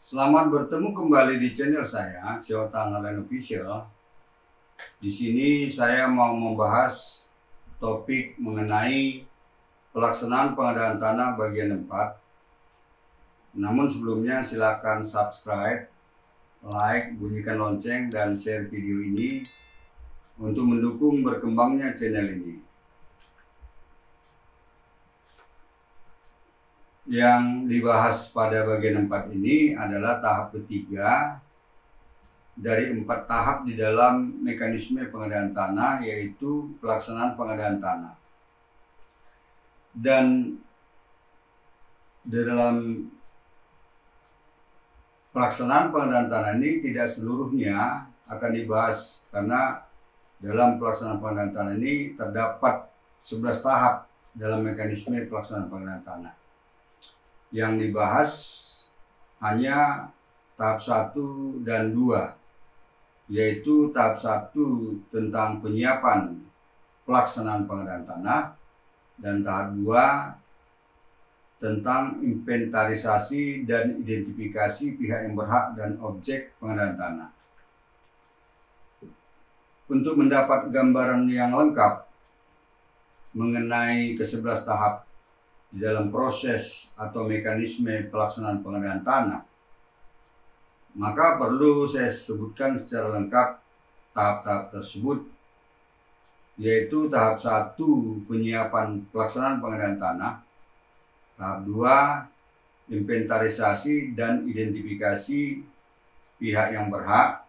Selamat bertemu kembali di channel saya, Sio Tangerang Official. Di sini saya mau membahas topik mengenai pelaksanaan pengadaan tanah bagian 4. Namun sebelumnya silakan subscribe, like, bunyikan lonceng, dan share video ini untuk mendukung berkembangnya channel ini. Yang dibahas pada bagian 4 ini adalah tahap ketiga dari 4 tahap di dalam mekanisme pengadaan tanah, yaitu pelaksanaan pengadaan tanah. Dan di dalam pelaksanaan pengadaan tanah ini tidak seluruhnya akan dibahas, karena dalam pelaksanaan pengadaan tanah ini terdapat 11 tahap dalam mekanisme pelaksanaan pengadaan tanah. Yang dibahas hanya tahap 1 dan 2, yaitu tahap 1 tentang penyiapan pelaksanaan pengadaan tanah, dan tahap 2 tentang inventarisasi dan identifikasi pihak yang berhak dan objek pengadaan tanah. Untuk mendapat gambaran yang lengkap mengenai ke-11 tahap di dalam proses atau mekanisme pelaksanaan pengadaan tanah, maka perlu saya sebutkan secara lengkap tahap-tahap tersebut, yaitu tahap 1 penyiapan pelaksanaan pengadaan tanah, tahap 2 inventarisasi dan identifikasi pihak yang berhak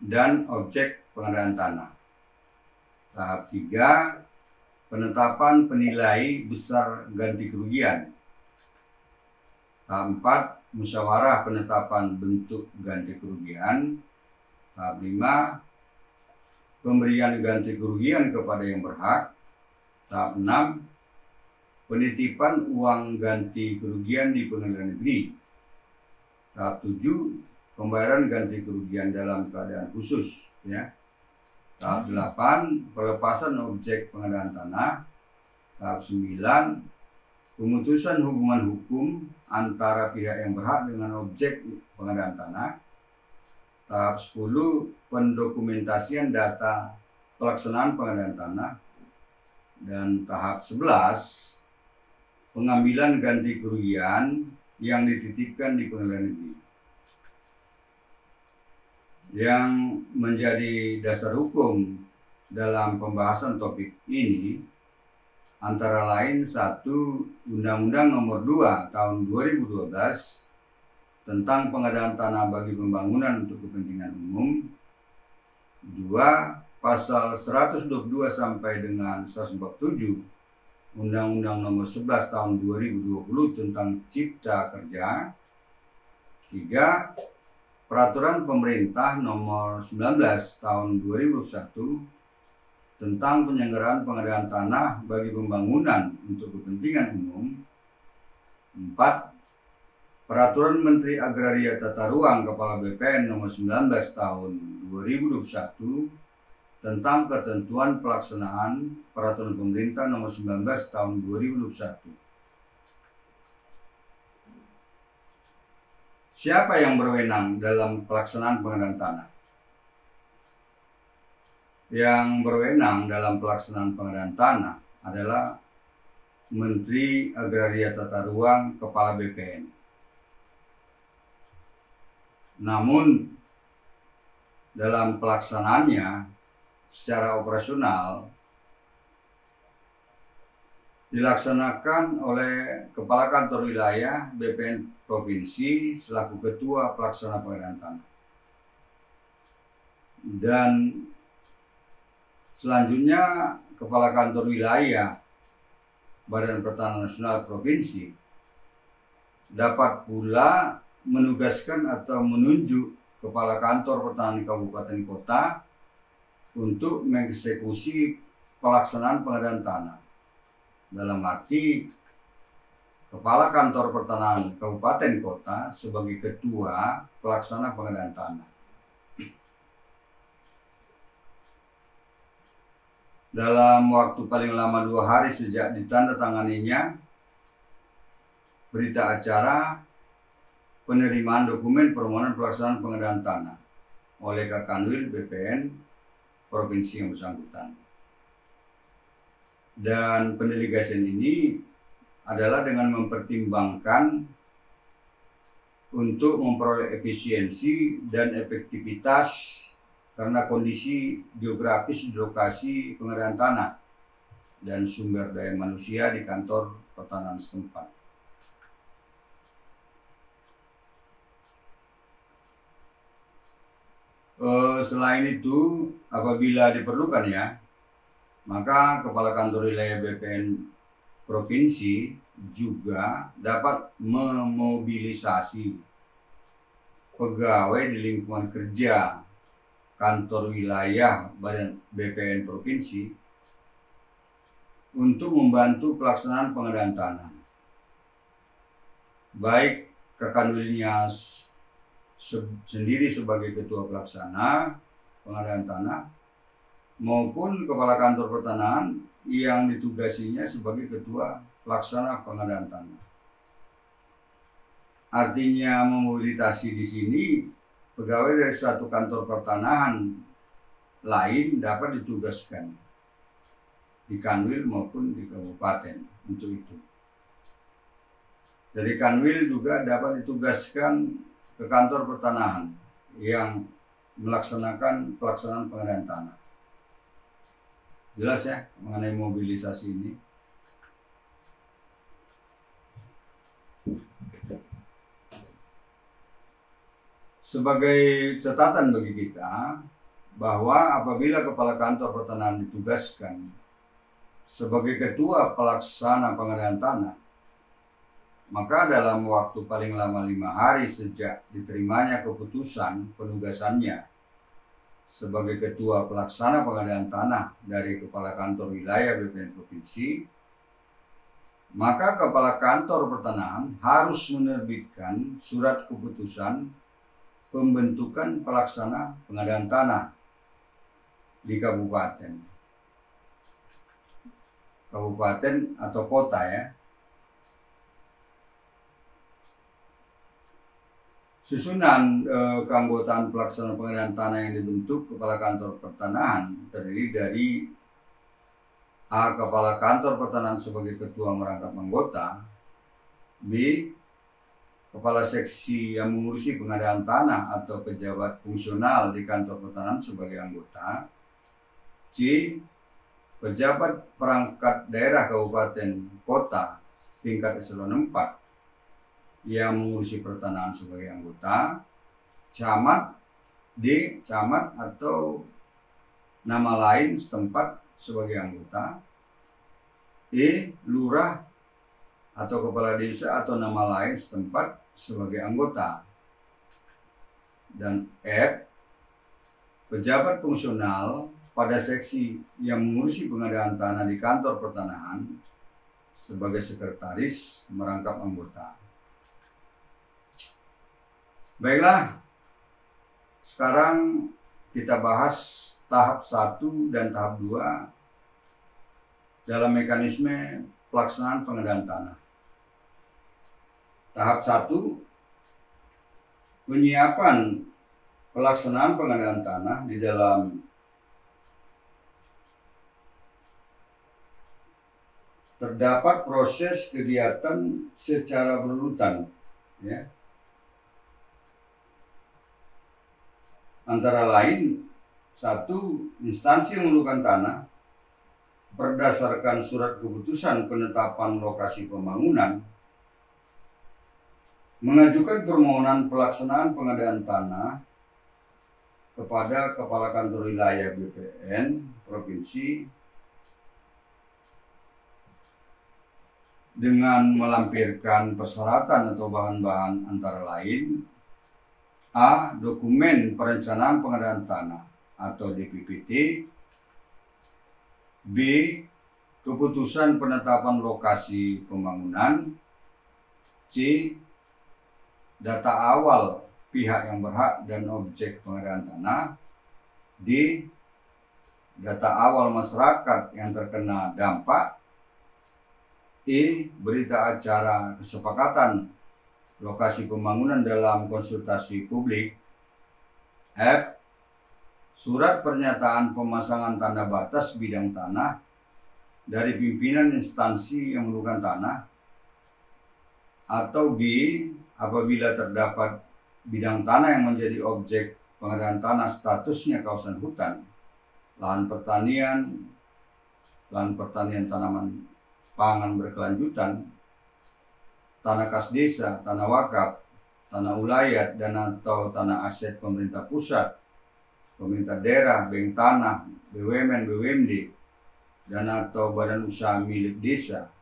dan objek pengadaan tanah, tahap 3 penetapan penilai besar ganti kerugian, tahap 4 musyawarah penetapan bentuk ganti kerugian, tahap 5 pemberian ganti kerugian kepada yang berhak, tahap 6 penitipan uang ganti kerugian di pengadilan negeri, tahap 7 pembayaran ganti kerugian dalam keadaan khusus, tahap 8 pelepasan objek pengadaan tanah, tahap 9 pemutusan hubungan hukum antara pihak yang berhak dengan objek pengadaan tanah, tahap 10 pendokumentasian data pelaksanaan pengadaan tanah, dan tahap 11 pengambilan ganti kerugian yang dititipkan di pengadilan negeri. Yang menjadi dasar hukum dalam pembahasan topik ini antara lain 1. Undang-Undang Nomor 2 Tahun 2012 tentang pengadaan tanah bagi pembangunan untuk kepentingan umum. 2. Pasal 122 sampai dengan 147 Undang-Undang Nomor 11 Tahun 2020 tentang Cipta Kerja. 3. Peraturan Pemerintah Nomor 19 Tahun 2001 tentang penyelenggaraan pengadaan tanah bagi pembangunan untuk kepentingan umum. 4. Peraturan Menteri Agraria Tata Ruang Kepala BPN Nomor 19 Tahun 2021 tentang ketentuan pelaksanaan Peraturan Pemerintah Nomor 19 Tahun 2021. Siapa yang berwenang dalam pelaksanaan pengadaan tanah? Yang berwenang dalam pelaksanaan pengadaan tanah adalah Menteri Agraria Tata Ruang Kepala BPN. Namun dalam pelaksanaannya secara operasional dilaksanakan oleh Kepala Kantor Wilayah BPN Provinsi selaku Ketua Pelaksana Pengadaan Tanah. Dan selanjutnya Kepala Kantor Wilayah Badan Pertanahan Nasional Provinsi dapat pula menugaskan atau menunjuk Kepala Kantor Pertanahan Kabupaten Kota untuk mengeksekusi pelaksanaan pengadaan tanah. Dalam arti Kepala Kantor Pertanahan Kabupaten Kota sebagai Ketua Pelaksana Pengadaan Tanah. Dalam waktu paling lama 2 hari sejak ditandatanganinya berita acara penerimaan dokumen permohonan pelaksanaan pengadaan tanah oleh Kakanwil BPN provinsi yang bersangkutan. Dan pendelegasian ini adalah dengan mempertimbangkan untuk memperoleh efisiensi dan efektivitas karena kondisi geografis di lokasi pengadaan tanah dan sumber daya manusia di kantor pertanahan setempat. Selain itu, apabila diperlukan ya, maka Kepala Kantor Wilayah BPN Provinsi juga dapat memobilisasi pegawai di lingkungan kerja kantor wilayah Badan BPN Provinsi untuk membantu pelaksanaan pengadaan tanah. Baik Kakanwilnya sendiri sebagai ketua pelaksana pengadaan tanah maupun kepala kantor pertanahan yang ditugasinya sebagai ketua pelaksana pengadaan tanah. Artinya memobilisasi di sini pegawai dari satu kantor pertanahan lain dapat ditugaskan di Kanwil maupun di kabupaten untuk itu. Dari Kanwil juga dapat ditugaskan ke kantor pertanahan yang melaksanakan pelaksanaan pengadaan tanah. Jelas ya mengenai mobilisasi ini. Sebagai catatan bagi kita bahwa apabila kepala kantor pertanahan ditugaskan sebagai ketua pelaksana pengadaan tanah, maka dalam waktu paling lama 5 hari sejak diterimanya keputusan penugasannya sebagai ketua pelaksana pengadaan tanah dari kepala kantor wilayah BPN Provinsi, maka kepala kantor pertanahan harus menerbitkan surat keputusan pembentukan pelaksana pengadaan tanah di kabupaten atau kota ya. Susunan keanggotaan pelaksana pengadaan tanah yang dibentuk kepala kantor pertanahan terdiri dari A. Kepala kantor pertanahan sebagai ketua merangkap anggota, B. Kepala seksi yang mengurusi pengadaan tanah atau pejabat fungsional di kantor pertanahan sebagai anggota, C. Pejabat perangkat daerah kabupaten kota tingkat eselon 4 yang mengurusi pertanahan sebagai anggota, camat, D. Camat atau nama lain setempat sebagai anggota, E. Lurah atau kepala desa atau nama lain setempat sebagai anggota, dan F. Pejabat fungsional pada seksi yang mengurusi pengadaan tanah di kantor pertanahan sebagai sekretaris merangkap anggota. Baiklah, sekarang kita bahas tahap 1 dan tahap 2 dalam mekanisme pelaksanaan pengadaan tanah. Tahap 1, penyiapan pelaksanaan pengadaan tanah di dalam terdapat proses kegiatan secara berurutan ya. Antara lain, 1. Instansi yang memerlukan tanah berdasarkan surat keputusan penetapan lokasi pembangunan mengajukan permohonan pelaksanaan pengadaan tanah kepada Kepala Kantor Wilayah BPN Provinsi dengan melampirkan persyaratan atau bahan-bahan antara lain: A. Dokumen perencanaan pengadaan tanah atau DPPT, B. Keputusan penetapan lokasi pembangunan, C. Data awal pihak yang berhak dan objek pengadaan tanah, D. Data awal masyarakat yang terkena dampak, E. Berita acara kesepakatan lokasi pembangunan dalam konsultasi publik. F. Surat pernyataan pemasangan tanda batas bidang tanah dari pimpinan instansi yang memerlukan tanah. Atau B. Apabila terdapat bidang tanah yang menjadi objek pengadaan tanah statusnya kawasan hutan, lahan pertanian tanaman pangan berkelanjutan, tanah kas desa, tanah wakaf, tanah ulayat, dan atau tanah aset pemerintah pusat, pemerintah daerah, bank tanah, BUMN, BUMD, dan atau badan usaha milik desa,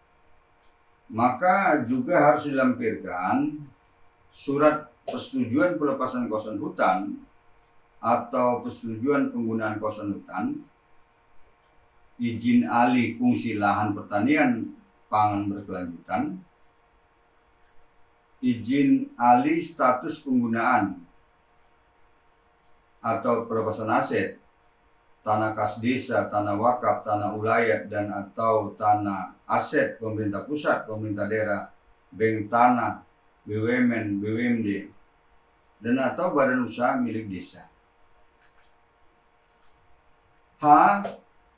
maka juga harus dilampirkan surat persetujuan pelepasan kawasan hutan atau persetujuan penggunaan kawasan hutan, izin alih fungsi lahan pertanian pangan berkelanjutan, izin alih status penggunaan atau pelepasan aset, tanah kas desa, tanah wakaf, tanah ulayat, dan atau tanah aset pemerintah pusat, pemerintah daerah, bank tanah, BUMN, BUMD, dan atau badan usaha milik desa. H.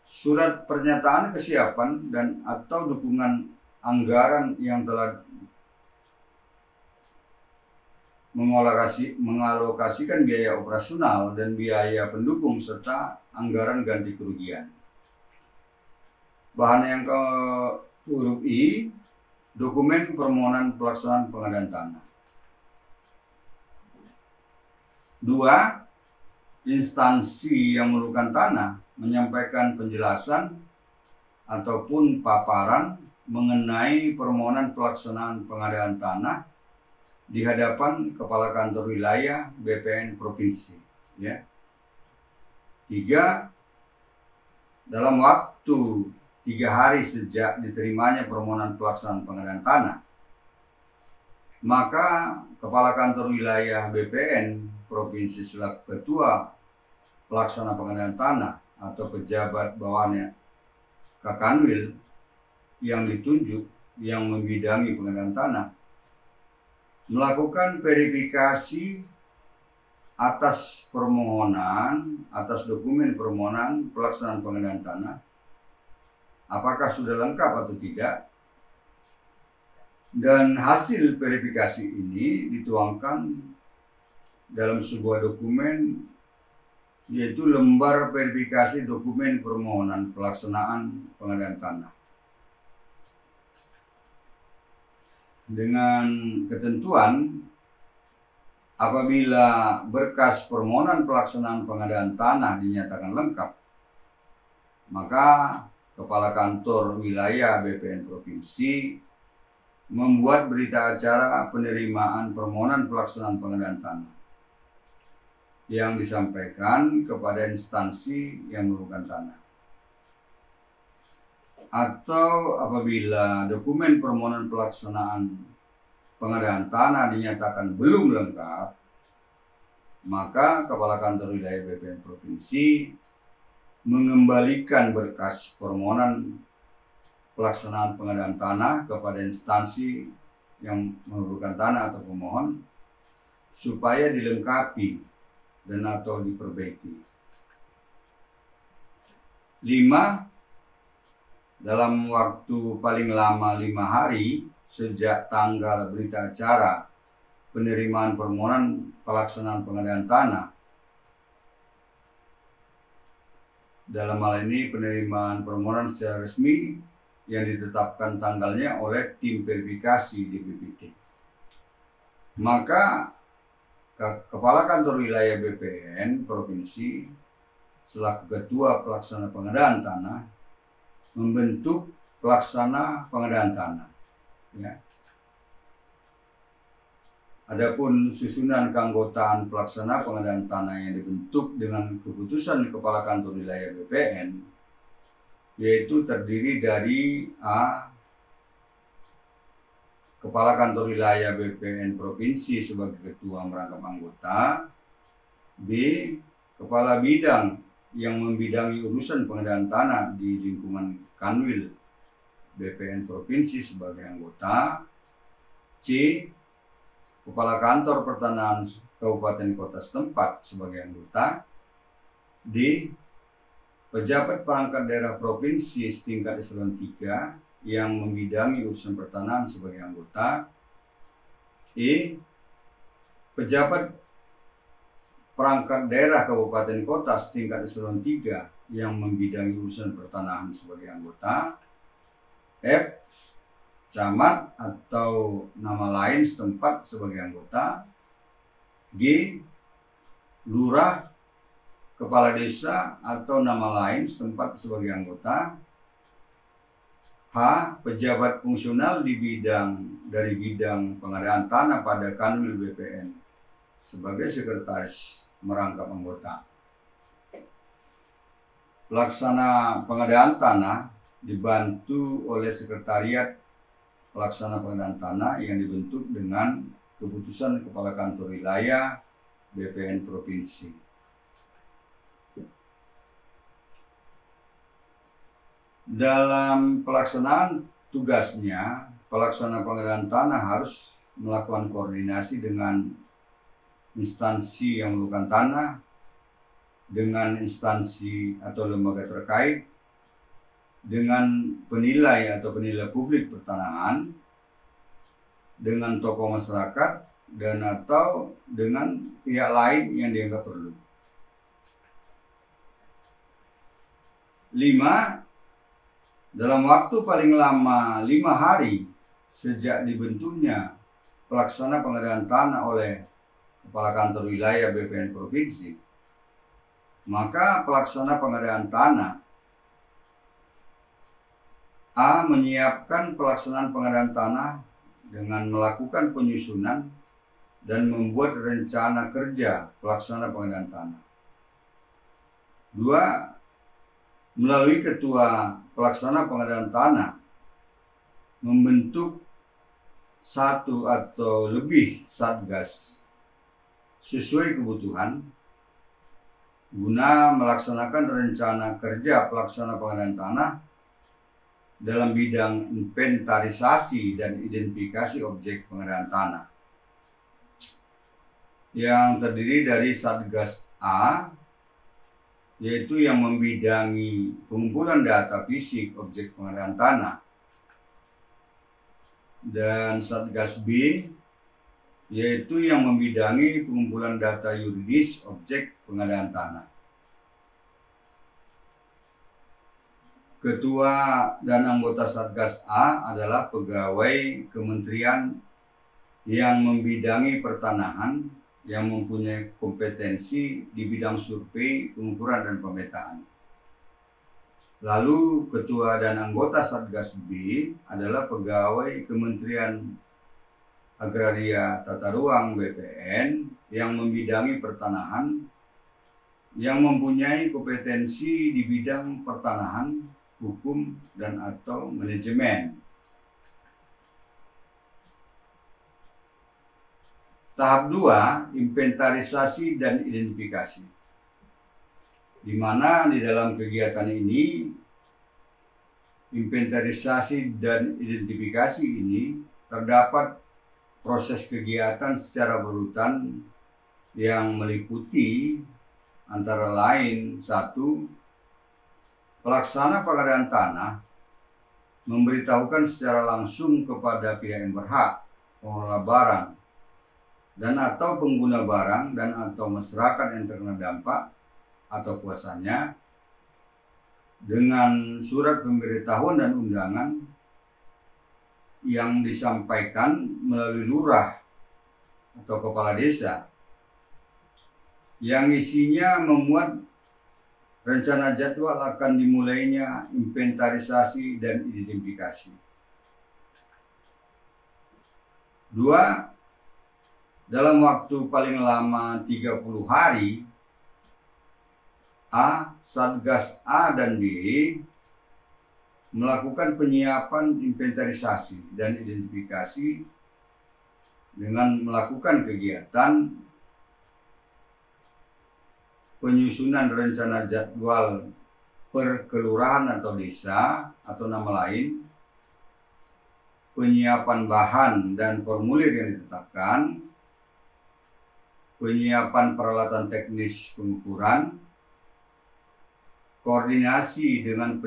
Surat pernyataan kesiapan dan atau dukungan anggaran yang telah mengalokasikan biaya operasional dan biaya pendukung serta anggaran ganti kerugian. Bahan yang ke huruf I, dokumen permohonan pelaksanaan pengadaan tanah. 2. Instansi yang memerlukan tanah menyampaikan penjelasan ataupun paparan mengenai permohonan pelaksanaan pengadaan tanah di hadapan Kepala Kantor Wilayah BPN Provinsi. Ya. 3. Dalam waktu 3 hari sejak diterimanya permohonan pelaksanaan pengadaan tanah, maka Kepala Kantor Wilayah BPN Provinsi selaku Ketua Pelaksana Pengadaan Tanah atau pejabat bawahannya Kakanwil yang ditunjuk yang membidangi pengadaan tanah melakukan verifikasi atas dokumen permohonan pelaksanaan pengadaan tanah, apakah sudah lengkap atau tidak, dan hasil verifikasi ini dituangkan dalam sebuah dokumen, yaitu lembar verifikasi dokumen permohonan pelaksanaan pengadaan tanah. Dengan ketentuan, apabila berkas permohonan pelaksanaan pengadaan tanah dinyatakan lengkap, maka Kepala Kantor Wilayah BPN Provinsi membuat berita acara penerimaan permohonan pelaksanaan pengadaan tanah yang disampaikan kepada instansi yang memerlukan tanah. Atau apabila dokumen permohonan pelaksanaan pengadaan tanah dinyatakan belum lengkap, maka Kepala Kantor Wilayah BPN Provinsi mengembalikan berkas permohonan pelaksanaan pengadaan tanah kepada instansi yang memerlukan tanah atau pemohon supaya dilengkapi dan atau diperbaiki. 5. Dalam waktu paling lama 5 hari sejak tanggal berita acara penerimaan permohonan pelaksanaan pengadaan tanah, dalam hal ini penerimaan permohonan secara resmi yang ditetapkan tanggalnya oleh tim verifikasi di BPT, maka Kepala Kantor Wilayah BPN Provinsi selaku Ketua Pelaksana Pengadaan Tanah membentuk pelaksana pengadaan tanah. Ya. Adapun susunan keanggotaan pelaksana pengadaan tanah yang dibentuk dengan keputusan Kepala Kantor Wilayah BPN, yaitu terdiri dari A. Kepala Kantor Wilayah BPN Provinsi sebagai Ketua merangkap anggota, B. Kepala Bidang yang membidangi urusan pengadaan tanah di lingkungan Kanwil BPN Provinsi sebagai anggota, C. Kepala Kantor Pertanahan Kabupaten Kota setempat sebagai anggota. D. Pejabat perangkat daerah provinsi setingkat eselon 3 yang membidangi urusan pertanahan sebagai anggota. E. Pejabat perangkat daerah kabupaten kota setingkat eselon 3 yang membidangi urusan pertanahan sebagai anggota. F. Camat atau nama lain setempat sebagai anggota. G. Lurah, kepala desa atau nama lain setempat sebagai anggota. H. Pejabat fungsional dari bidang pengadaan tanah pada Kanwil BPN sebagai sekretaris merangkap anggota. Pelaksana pengadaan tanah dibantu oleh sekretariat pelaksana pengadaan tanah yang dibentuk dengan keputusan Kepala Kantor Wilayah BPN Provinsi. Dalam pelaksanaan tugasnya, pelaksana pengadaan tanah harus melakukan koordinasi dengan instansi yang memerlukan tanah, dengan instansi atau lembaga terkait, dengan penilai atau penilai publik pertanahan, dengan tokoh masyarakat, dan atau dengan pihak lain yang dianggap perlu. 5. Dalam waktu paling lama 5 hari sejak dibentuknya pelaksana pengadaan tanah oleh Kepala Kantor Wilayah BPN Provinsi, maka pelaksana pengadaan tanah A. Menyiapkan pelaksanaan pengadaan tanah dengan melakukan penyusunan dan membuat rencana kerja pelaksana pengadaan tanah. 2. Melalui ketua pelaksana pengadaan tanah membentuk 1 atau lebih satgas sesuai kebutuhan guna melaksanakan rencana kerja pelaksana pengadaan tanah dalam bidang inventarisasi dan identifikasi objek pengadaan tanah, yang terdiri dari Satgas A, yaitu yang membidangi pengumpulan data fisik objek pengadaan tanah, dan Satgas B, yaitu yang membidangi pengumpulan data yuridis objek pengadaan tanah. Ketua dan anggota Satgas A adalah pegawai kementerian yang membidangi pertanahan yang mempunyai kompetensi di bidang survei, pengukuran, dan pemetaan. Lalu ketua dan anggota Satgas B adalah pegawai Kementerian Agraria Tata Ruang BPN yang membidangi pertanahan yang mempunyai kompetensi di bidang pertanahan, hukum, dan atau manajemen. Tahap 2, inventarisasi dan identifikasi. Di mana di dalam kegiatan ini, inventarisasi dan identifikasi ini terdapat proses kegiatan secara berurutan yang meliputi antara lain: 1. Pelaksana pengadaan tanah memberitahukan secara langsung kepada pihak yang berhak, pengelola barang, dan atau pengguna barang dan atau masyarakat yang terkena dampak atau kuasanya dengan surat pemberitahuan dan undangan yang disampaikan melalui lurah atau kepala desa, yang isinya memuat rencana jadwal akan dimulainya inventarisasi dan identifikasi. 2. Dalam waktu paling lama 30 hari, A, Satgas A dan B melakukan penyiapan inventarisasi dan identifikasi dengan melakukan kegiatan penyusunan rencana jadwal per kelurahan atau desa atau nama lain, penyiapan bahan dan formulir yang ditetapkan, penyiapan peralatan teknis pengukuran, koordinasi dengan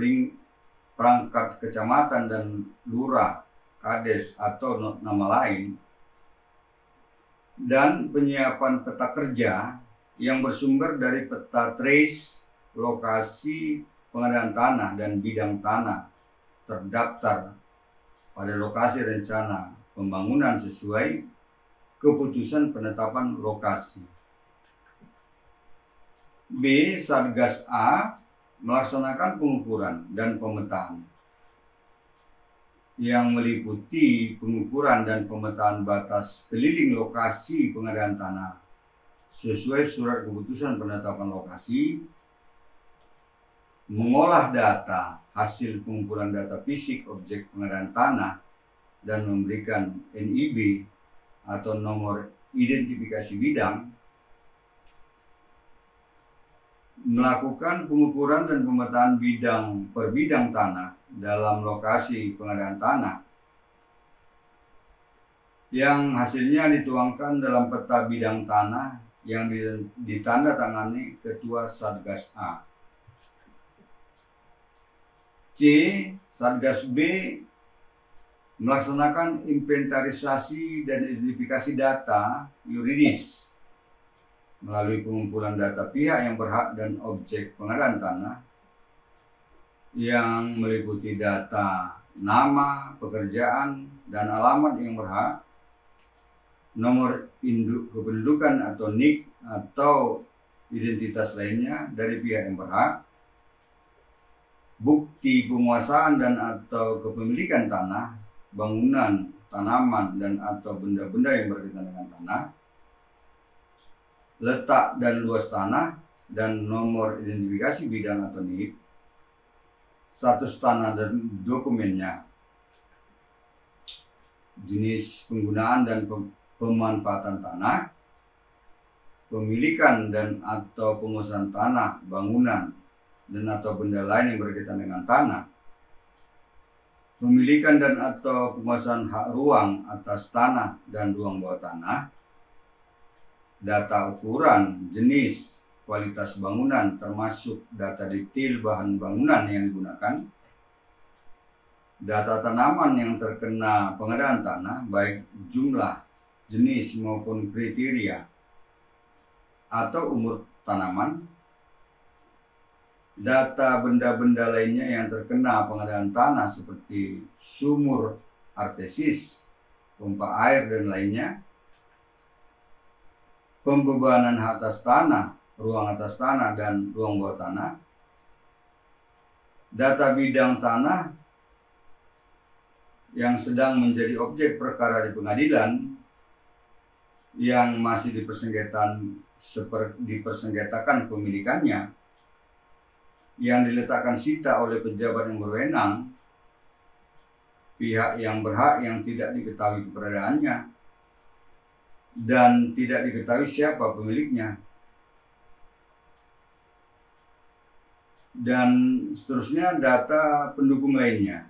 perangkat kecamatan dan lurah, kades atau nama lain, dan penyiapan peta kerja yang bersumber dari peta trace lokasi pengadaan tanah dan bidang tanah terdaftar pada lokasi rencana pembangunan sesuai keputusan penetapan lokasi. B. Satgas A melaksanakan pengukuran dan pemetaan yang meliputi pengukuran dan pemetaan batas keliling lokasi pengadaan tanah sesuai surat keputusan penetapan lokasi, mengolah data hasil pengumpulan data fisik objek pengadaan tanah dan memberikan NIB atau nomor identifikasi bidang, melakukan pengukuran dan pemetaan bidang per bidang tanah dalam lokasi pengadaan tanah yang hasilnya dituangkan dalam peta bidang tanah yang ditandatangani Ketua Satgas A. C. Satgas B melaksanakan inventarisasi dan identifikasi data yuridis melalui pengumpulan data pihak yang berhak dan objek pengadaan tanah yang meliputi data nama, pekerjaan, dan alamat yang berhak, nomor induk kependudukan atau NIK atau identitas lainnya dari pihak yang berhak, bukti penguasaan dan atau kepemilikan tanah, bangunan, tanaman, dan atau benda-benda yang berkaitan dengan tanah, letak dan luas tanah, dan nomor identifikasi bidang atau NIK, status tanah dan dokumennya, jenis penggunaan dan pemanfaatan tanah, pemilikan dan atau penguasaan tanah, bangunan, dan atau benda lain yang berkaitan dengan tanah, pemilikan dan atau penguasaan hak ruang atas tanah dan ruang bawah tanah, data ukuran, jenis, kualitas bangunan termasuk data detail bahan bangunan yang digunakan, data tanaman yang terkena pengadaan tanah baik jumlah, jenis maupun kriteria atau umur tanaman, data benda-benda lainnya yang terkena pengadaan tanah seperti sumur artesis, pompa air dan lainnya, pembebanan hak atas tanah, ruang atas tanah dan ruang bawah tanah, data bidang tanah yang sedang menjadi objek perkara di pengadilan yang masih dipersengketakan pemilikannya, yang diletakkan sita oleh pejabat yang berwenang, pihak yang berhak yang tidak diketahui keberadaannya, dan tidak diketahui siapa pemiliknya, dan seterusnya data pendukung lainnya.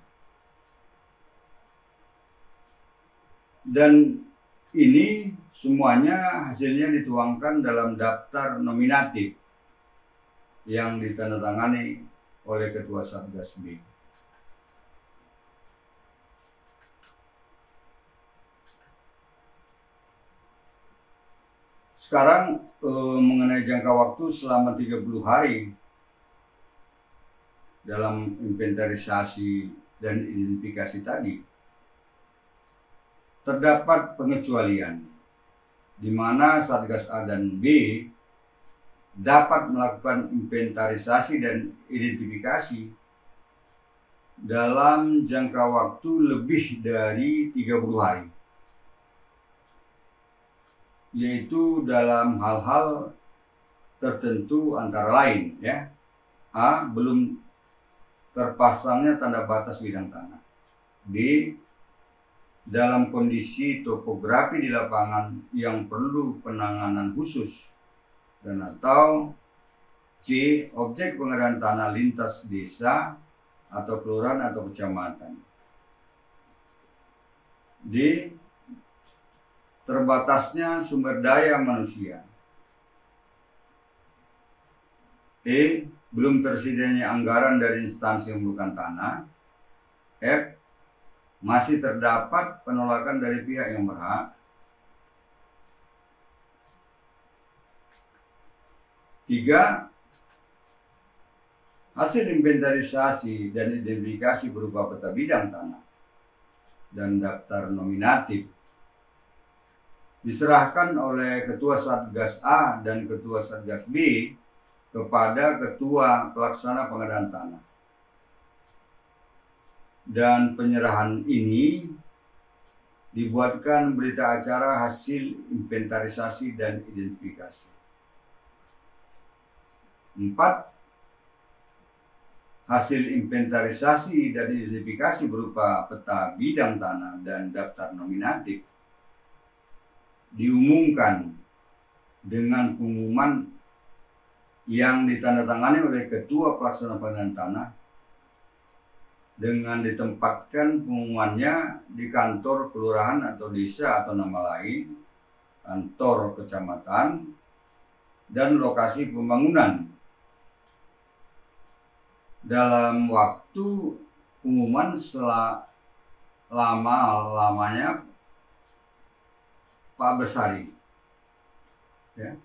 Dan ini semuanya hasilnya dituangkan dalam daftar nominatif yang ditandatangani oleh Ketua Satgas B. Sekarang mengenai jangka waktu selama 30 hari dalam inventarisasi dan identifikasi tadi, terdapat pengecualian di mana Satgas A dan B dapat melakukan inventarisasi dan identifikasi dalam jangka waktu lebih dari 30 hari. Yaitu dalam hal-hal tertentu antara lain, ya. A. Belum terpasangnya tanda batas bidang tanah. B. Dalam kondisi topografi di lapangan yang perlu penanganan khusus, dan atau C. Objek pengadaan tanah lintas desa atau kelurahan atau kecamatan. D. Terbatasnya sumber daya manusia E. Belum tersedianya anggaran dari instansi yang memerlukan tanah. F. Masih terdapat penolakan dari pihak yang berhak. 3. Hasil inventarisasi dan identifikasi berupa peta bidang tanah dan daftar nominatif diserahkan oleh Ketua Satgas A dan Ketua Satgas B kepada Ketua Pelaksana Pengadaan Tanah. Dan penyerahan ini dibuatkan berita acara hasil inventarisasi dan identifikasi. 4. Hasil inventarisasi dan identifikasi berupa peta bidang tanah dan daftar nominatif diumumkan dengan pengumuman yang ditandatangani oleh Ketua Pelaksana Pengadaan Tanah dengan ditempatkan pengumumannya di kantor kelurahan atau desa atau nama lain, kantor kecamatan, dan lokasi pembangunan dalam waktu pengumuman selama-lamanya 14 hari. Ya.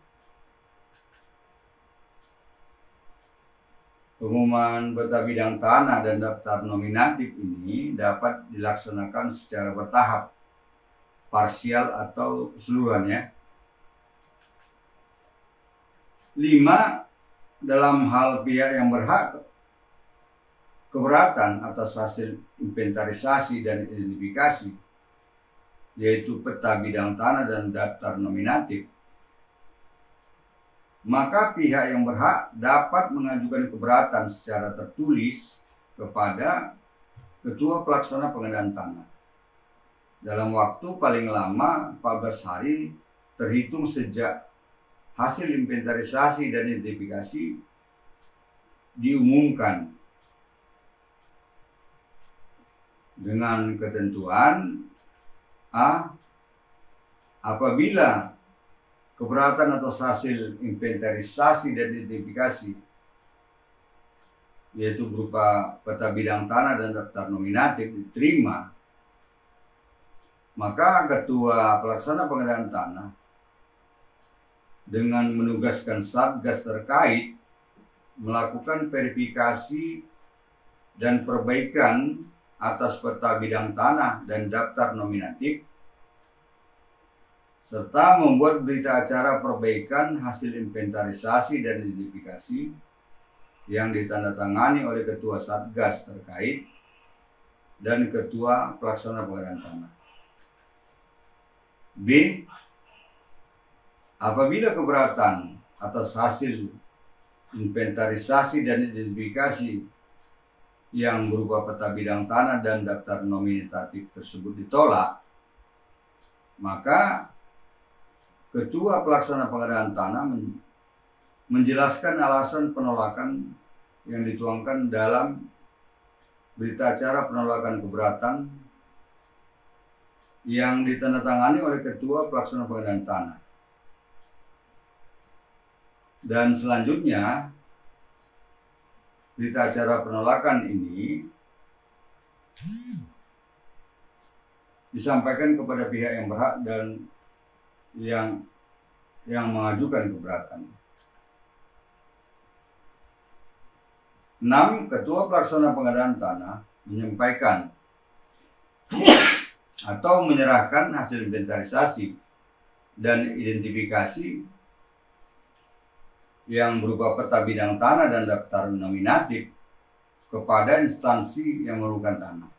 Pengumuman peta bidang tanah dan daftar nominatif ini dapat dilaksanakan secara bertahap, parsial atau keseluruhannya. 5. Dalam hal pihak yang berhak keberatan atas hasil inventarisasi dan identifikasi, yaitu peta bidang tanah dan daftar nominatif, maka pihak yang berhak dapat mengajukan keberatan secara tertulis kepada Ketua Pelaksana Pengadaan Tanah dalam waktu paling lama 14 hari terhitung sejak hasil inventarisasi dan identifikasi diumumkan, dengan ketentuan A. Apabila keberatan atas hasil inventarisasi dan identifikasi, yaitu berupa peta bidang tanah dan daftar nominatif, diterima, maka Ketua Pelaksana Pengadaan Tanah dengan menugaskan Satgas terkait melakukan verifikasi dan perbaikan atas peta bidang tanah dan daftar nominatif, serta membuat berita acara perbaikan hasil inventarisasi dan identifikasi yang ditandatangani oleh Ketua Satgas terkait dan Ketua Pelaksana Pengadaan Tanah. B. Apabila keberatan atas hasil inventarisasi dan identifikasi yang berupa peta bidang tanah dan daftar nominatif tersebut ditolak, maka Ketua Pelaksana Pengadaan Tanah menjelaskan alasan penolakan yang dituangkan dalam berita acara penolakan keberatan yang ditandatangani oleh Ketua Pelaksana Pengadaan Tanah. Dan selanjutnya, berita acara penolakan ini disampaikan kepada pihak yang berhak dan yang mengajukan keberatan. 6. Ketua Pelaksana Pengadaan Tanah menyampaikan atau menyerahkan hasil inventarisasi dan identifikasi yang berupa peta bidang tanah dan daftar nominatif kepada instansi yang memerlukan tanah.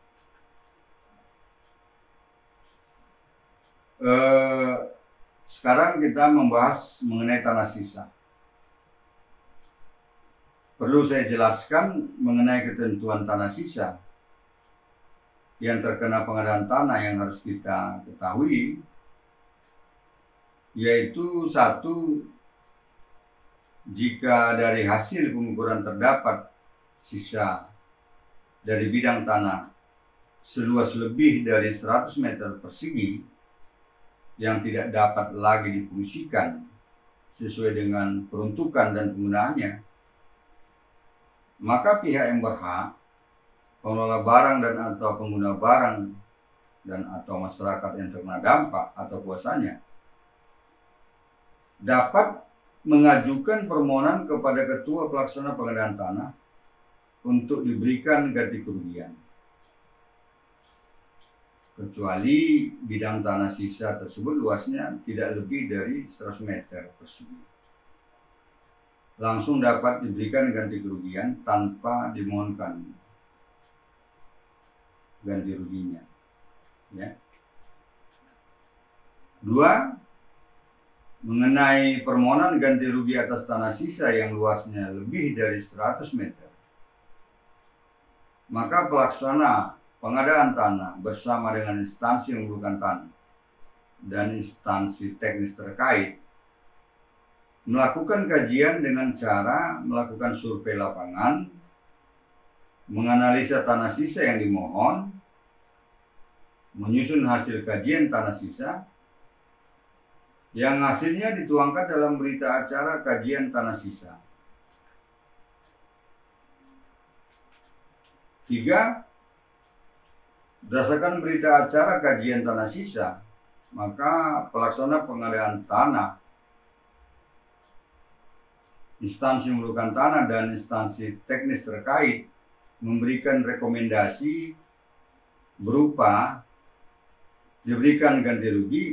Sekarang kita membahas mengenai tanah sisa. Perlu saya jelaskan mengenai ketentuan tanah sisa yang terkena pengadaan tanah yang harus kita ketahui, yaitu 1. Jika dari hasil pengukuran terdapat sisa dari bidang tanah seluas lebih dari 100 meter persegi yang tidak dapat lagi difungsikan sesuai dengan peruntukan dan penggunaannya, maka pihak yang berhak, pengelola barang dan atau pengguna barang dan atau masyarakat yang terkena dampak atau kuasanya, dapat mengajukan permohonan kepada Ketua Pelaksana Pengadaan Tanah untuk diberikan ganti kerugian, kecuali bidang tanah sisa tersebut luasnya tidak lebih dari 100 meter persegi. Langsung dapat diberikan ganti kerugian tanpa dimohonkan ganti ruginya. Ya. 2. Mengenai permohonan ganti rugi atas tanah sisa yang luasnya lebih dari 100 meter, maka pelaksana pengadaan tanah bersama dengan instansi yang mengumpulkan tanah dan instansi teknis terkait melakukan kajian dengan cara melakukan survei lapangan, menganalisa tanah sisa yang dimohon, menyusun hasil kajian tanah sisa yang hasilnya dituangkan dalam berita acara kajian tanah sisa. 3. Berdasarkan berita acara kajian tanah sisa, maka pelaksana pengadaan tanah, instansi mengumpulkan tanah dan instansi teknis terkait memberikan rekomendasi berupa diberikan ganti rugi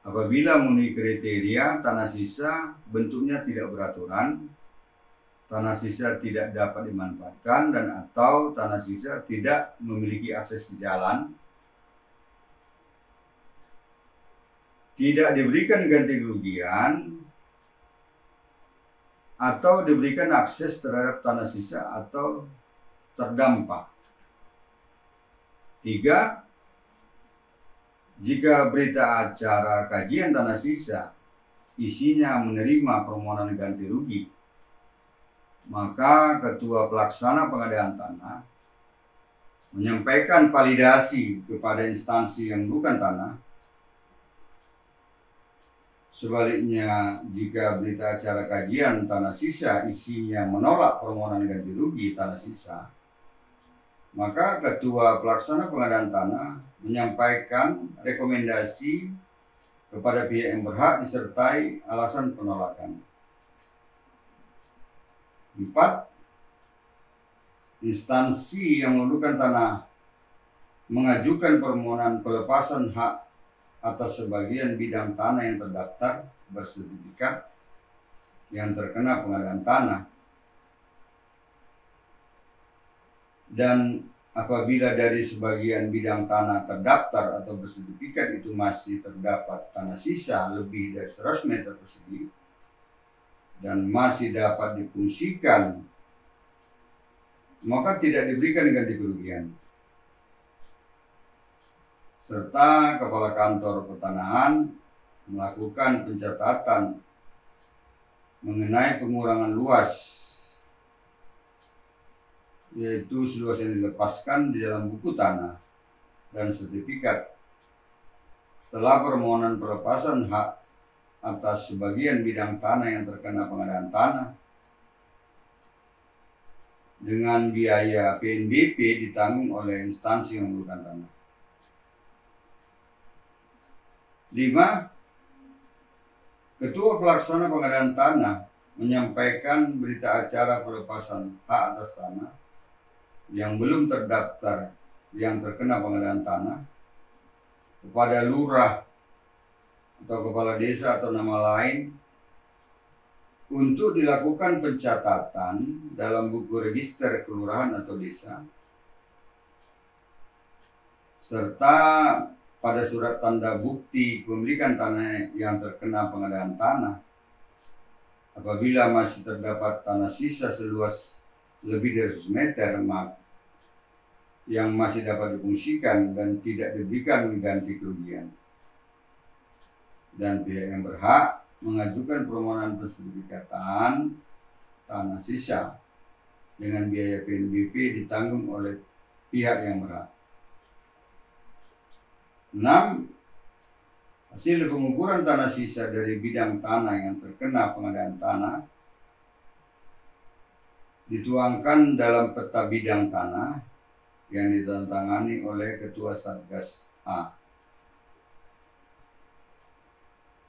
apabila memenuhi kriteria tanah sisa bentuknya tidak beraturan, tanah sisa tidak dapat dimanfaatkan, dan atau tanah sisa tidak memiliki akses jalan, tidak diberikan ganti kerugian, atau diberikan akses terhadap tanah sisa atau terdampak. 3. Jika berita acara kajian tanah sisa isinya menerima permohonan ganti rugi, maka Ketua Pelaksana Pengadaan Tanah menyampaikan validasi kepada instansi yang mengumpulkan tanah. Sebaliknya, jika berita acara kajian tanah sisa isinya menolak permohonan ganti rugi tanah sisa, maka Ketua Pelaksana Pengadaan Tanah menyampaikan rekomendasi kepada pihak yang berhak disertai alasan penolakan. 4. Instansi yang mengumpulkan tanah mengajukan permohonan pelepasan hak atas sebagian bidang tanah yang terdaftar bersertifikat yang terkena pengadaan tanah, dan apabila dari sebagian bidang tanah terdaftar atau bersertifikat itu masih terdapat tanah sisa lebih dari 100 meter persegi dan masih dapat difungsikan, maka tidak diberikan ganti kerugian. Serta Kepala Kantor Pertanahan melakukan pencatatan mengenai pengurangan luas, yaitu seluas yang dilepaskan di dalam buku tanah dan sertifikat setelah permohonan pelepasan hak atas sebagian bidang tanah yang terkena pengadaan tanah dengan biaya PNBP ditanggung oleh instansi yang mengumpulkan tanah. 5. Ketua Pelaksana Pengadaan Tanah menyampaikan berita acara pelepasan hak atas tanah yang belum terdaftar yang terkena pengadaan tanah kepada lurah atau kepala desa atau nama lain untuk dilakukan pencatatan dalam buku register kelurahan atau desa, serta pada surat tanda bukti pemilikan tanah yang terkena pengadaan tanah apabila masih terdapat tanah sisa seluas lebih dari 100 meter yang masih dapat difungsikan dan tidak diberikan ganti kerugian, dan pihak yang berhak mengajukan permohonan pensertifikatan tanah sisa dengan biaya PNBP ditanggung oleh pihak yang berhak. 6. Hasil pengukuran tanah sisa dari bidang tanah yang terkena pengadaan tanah dituangkan dalam peta bidang tanah yang ditandatangani oleh Ketua Satgas A.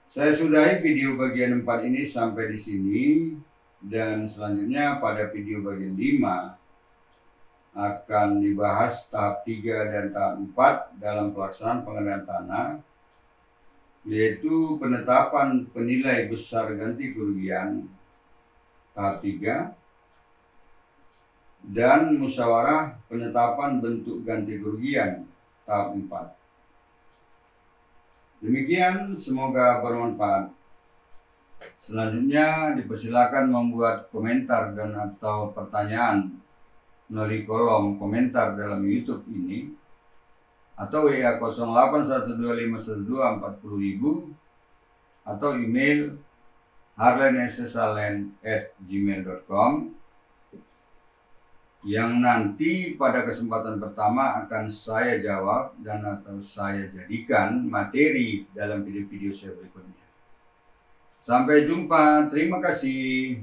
Saya sudahi video bagian 4 ini sampai di sini, dan selanjutnya pada video bagian 5 akan dibahas tahap 3 dan tahap 4 dalam pelaksanaan pengadaan tanah, yaitu penetapan penilai besar ganti kerugian tahap 3 dan musyawarah penetapan bentuk ganti kerugian tahap 4. Demikian, semoga bermanfaat. Selanjutnya dipersilakan membuat komentar dan atau pertanyaan melalui kolom komentar dalam YouTube ini atau WA 081251240000 atau email harlenssalen@gmail.com yang nanti pada kesempatan pertama akan saya jawab dan atau saya jadikan materi dalam video-video saya berikutnya. Sampai jumpa, terima kasih.